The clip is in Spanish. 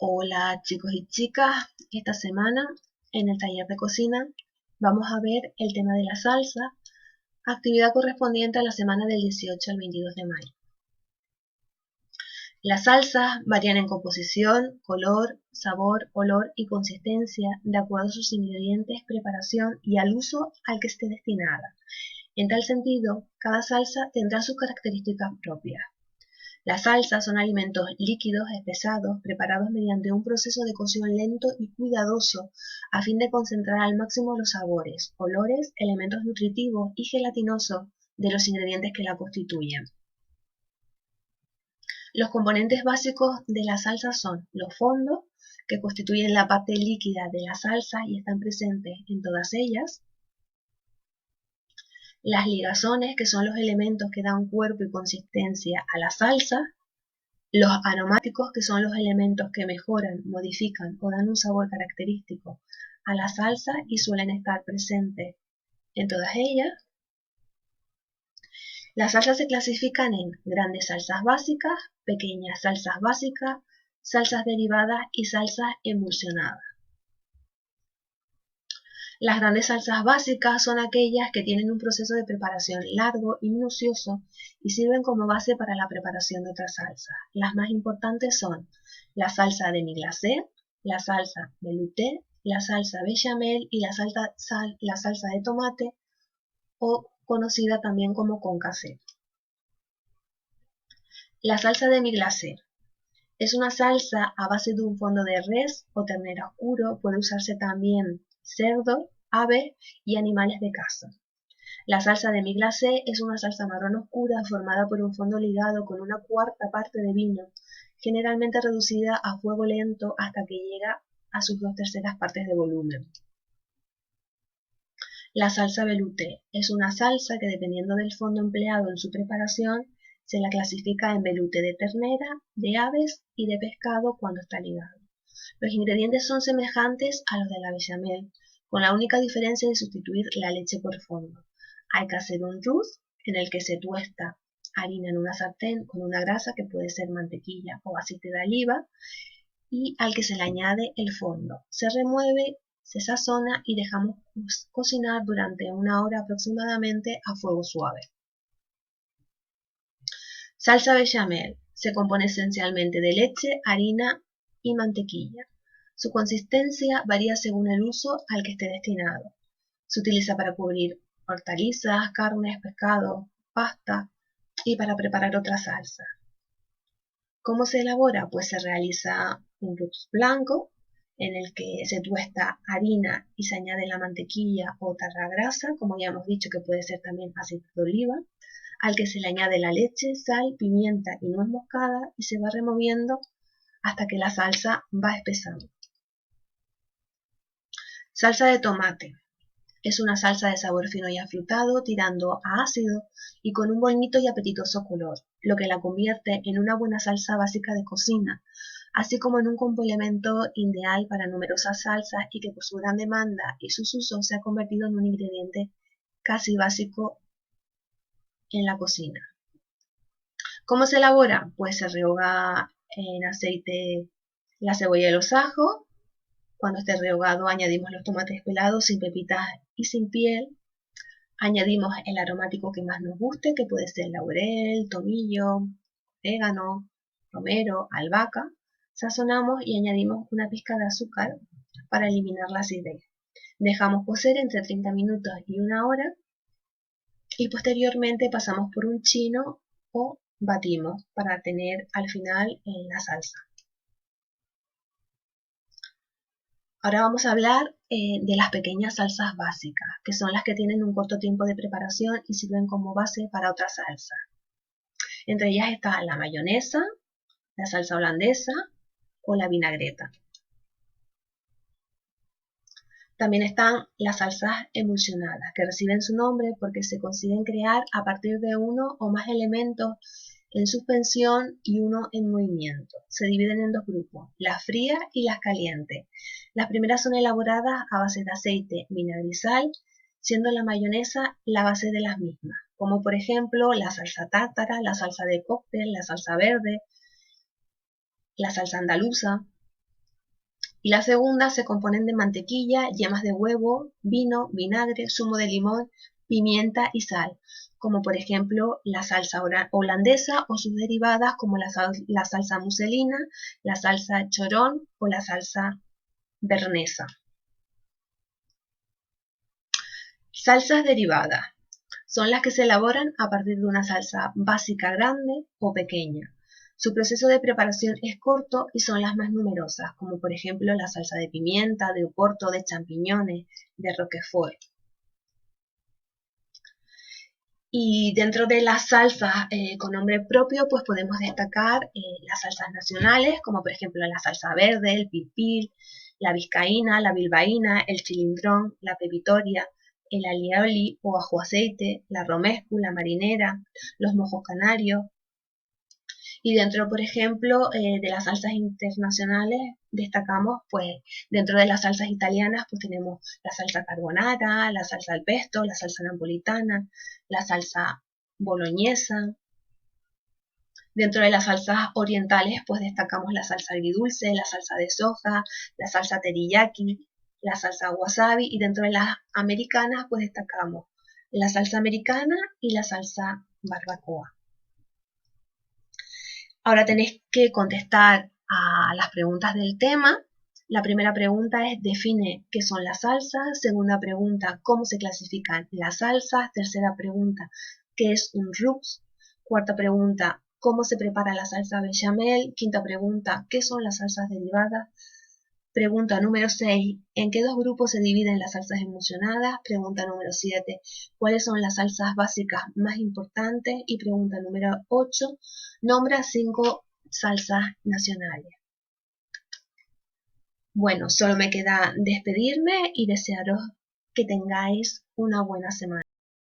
Hola chicos y chicas, esta semana en el taller de cocina vamos a ver el tema de la salsa, actividad correspondiente a la semana del 18 al 22 de mayo. Las salsas varían en composición, color, sabor, olor y consistencia de acuerdo a sus ingredientes, preparación y al uso al que esté destinada. En tal sentido, cada salsa tendrá sus características propias. Las salsas son alimentos líquidos espesados preparados mediante un proceso de cocción lento y cuidadoso a fin de concentrar al máximo los sabores, olores, elementos nutritivos y gelatinosos de los ingredientes que la constituyen. Los componentes básicos de la salsa son los fondos, que constituyen la parte líquida de la salsa y están presentes en todas ellas, las ligazones, que son los elementos que dan cuerpo y consistencia a la salsa, los aromáticos, que son los elementos que mejoran, modifican o dan un sabor característico a la salsa y suelen estar presentes en todas ellas. Las salsas se clasifican en grandes salsas básicas, pequeñas salsas básicas, salsas derivadas y salsas emulsionadas. Las grandes salsas básicas son aquellas que tienen un proceso de preparación largo y minucioso y sirven como base para la preparación de otras salsas. Las más importantes son la salsa demi-glacé, la salsa velouté, la salsa bechamel y la salsa de tomate, o conocida también como concassé. La salsa demi-glacé es una salsa a base de un fondo de res o ternera oscuro, puede usarse también cerdo, aves y animales de caza. La salsa demi-glacé es una salsa marrón oscura formada por un fondo ligado con una cuarta parte de vino, generalmente reducida a fuego lento hasta que llega a sus 2/3 partes de volumen. La salsa velouté es una salsa que, dependiendo del fondo empleado en su preparación, se la clasifica en velouté de ternera, de aves y de pescado cuando está ligado. Los ingredientes son semejantes a los de la bechamel, con la única diferencia de sustituir la leche por fondo. Hay que hacer un roux en el que se tuesta harina en una sartén con una grasa que puede ser mantequilla o aceite de oliva y al que se le añade el fondo. Se remueve, se sazona y dejamos cocinar durante 1 hora aproximadamente a fuego suave. Salsa bechamel se compone esencialmente de leche, harina y mantequilla. Su consistencia varía según el uso al que esté destinado. Se utiliza para cubrir hortalizas, carnes, pescado, pasta y para preparar otras salsas. ¿Cómo se elabora? Pues se realiza un roux blanco en el que se tuesta harina y se añade la mantequilla o otra grasa, como ya hemos dicho que puede ser también aceite de oliva, al que se le añade la leche, sal, pimienta y nuez moscada y se va removiendo hasta que la salsa va espesando. Salsa de tomate. Es una salsa de sabor fino y afrutado, tirando a ácido y con un bonito y apetitoso color, lo que la convierte en una buena salsa básica de cocina, así como en un complemento ideal para numerosas salsas y que por su gran demanda y sus usos se ha convertido en un ingrediente casi básico en la cocina. ¿Cómo se elabora? Pues se rehoga en aceite la cebolla y los ajos. Cuando esté rehogado añadimos los tomates pelados sin pepitas y sin piel. Añadimos el aromático que más nos guste, que puede ser laurel, tomillo, orégano, romero, albahaca. Sazonamos y añadimos una pizca de azúcar para eliminar la acidez. Dejamos cocer entre 30 minutos y 1 hora y posteriormente pasamos por un chino o batimos para tener al final la salsa. Ahora vamos a hablar de las pequeñas salsas básicas, que son las que tienen un corto tiempo de preparación y sirven como base para otras salsas. Entre ellas está la mayonesa, la salsa holandesa o la vinagreta. También están las salsas emulsionadas, que reciben su nombre porque se consiguen crear a partir de uno o más elementos en suspensión y uno en movimiento. Se dividen en 2 grupos, las frías y las calientes. Las primeras son elaboradas a base de aceite, vinagre y sal, siendo la mayonesa la base de las mismas, como por ejemplo la salsa tártara, la salsa de cóctel, la salsa verde, la salsa andaluza. Y la segunda se componen de mantequilla, yemas de huevo, vino, vinagre, zumo de limón, pimienta y sal, como por ejemplo la salsa holandesa o sus derivadas como la salsa muselina, la salsa chorón o la salsa bernesa. Salsas derivadas. Son las que se elaboran a partir de una salsa básica grande o pequeña. Su proceso de preparación es corto y son las más numerosas, como por ejemplo la salsa de pimienta, de oporto, de champiñones, de roquefort. Y dentro de las salsas con nombre propio, pues podemos destacar las salsas nacionales, como por ejemplo la salsa verde, el pipil, la vizcaína, la bilbaína, el chilindrón, la pepitoria, el alioli o ajo aceite, la romesco, la marinera, los mojos canarios. Y dentro, por ejemplo, de las salsas internacionales, destacamos, pues, dentro de las salsas italianas, pues tenemos la salsa carbonara, la salsa al pesto, la salsa napolitana, la salsa boloñesa. Dentro de las salsas orientales, pues destacamos la salsa agridulce, la salsa de soja, la salsa teriyaki, la salsa wasabi, y dentro de las americanas, pues destacamos la salsa americana y la salsa barbacoa. Ahora tenéis que contestar a las preguntas del tema. La primera pregunta es: define qué son las salsas. Segunda pregunta: cómo se clasifican las salsas. Tercera pregunta: ¿qué es un RUX? Cuarta pregunta: ¿cómo se prepara la salsa bechamel? Quinta pregunta: ¿qué son las salsas derivadas? Pregunta número 6. ¿En qué dos grupos se dividen las salsas emulsionadas? Pregunta número 7. ¿Cuáles son las salsas básicas más importantes? Y pregunta número 8. Nombra 5 salsas nacionales. Bueno, solo me queda despedirme y desearos que tengáis una buena semana.